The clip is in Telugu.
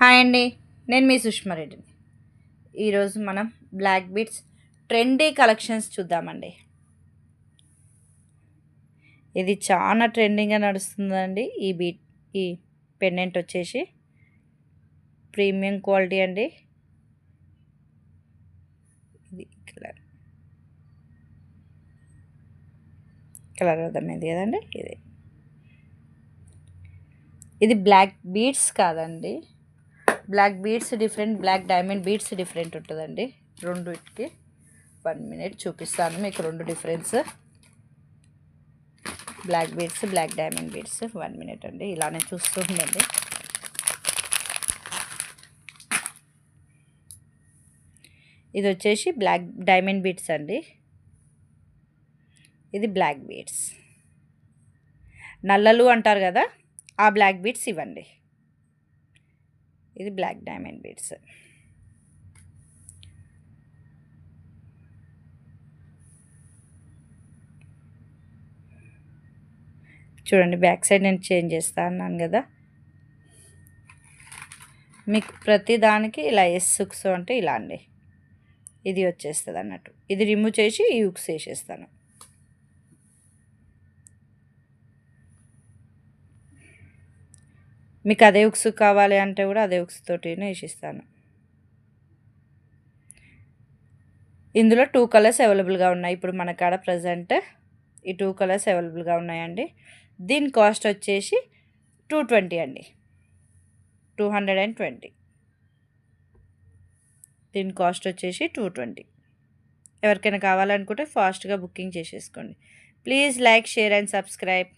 హాయ్ అండి. నేను మీ సుష్మారెడ్డిని. ఈరోజు మనం బ్లాక్ బీడ్స్ ట్రెండీ కలెక్షన్స్ చూద్దామండి. ఇది చాలా ట్రెండింగ్గా నడుస్తుందండి. ఈ పెండెంట్ వచ్చేసి ప్రీమియం క్వాలిటీ అండి. ఇది కలర్ కలర్ అర్థమైంది కదండి. ఇది బ్లాక్ బీడ్స్ కాదండి. Black beads different, black diamond beads different ఉంటుందండి. రెండుకి 1 మినిట్ చూపిస్తాను మీకు రెండు difference. Black beads, black diamond beads 1 minute అండి. ఇలానే చూస్తూ ఉండండి. ఇది వచ్చేసి బ్లాక్ డైమండ్ బీడ్స్ అండి. ఇది బ్లాక్ బీడ్స్, నల్లలు అంటారు కదా, ఆ బ్లాక్ బీడ్స్ ఇవ్వండి. ఇది బ్లాక్ డైమండ్ బీడ్స్. చూడండి, బ్యాక్ సైడ్ నేను చేంజ్ చేస్తా అన్నాను కదా, మీకు ప్రతి దానికి ఇలా ఉక్స్ అంటే ఇలా అండి. ఇది వచ్చేస్తుంది అన్నట్టు. ఇది రిమూవ్ చేసి ఈ ఉక్స్ వేసేస్తాను. మీకు అదే ఉక్స్ కావాలి అంటే కూడా అదే ఉక్స్ తోటి వేసిస్తాను. ఇందులో 2 కలర్స్ అవైలబుల్గా ఉన్నాయి. ఇప్పుడు మన కాడ ప్రజెంట్ ఈ 2 కలర్స్ అవైలబుల్గా ఉన్నాయండి. దీని కాస్ట్ వచ్చేసి 220 అండి. 220. దీని కాస్ట్ వచ్చేసి 220. ఎవరికైనా కావాలనుకుంటే ఫాస్ట్గా బుకింగ్ చేసేసుకోండి. Please like, share and subscribe.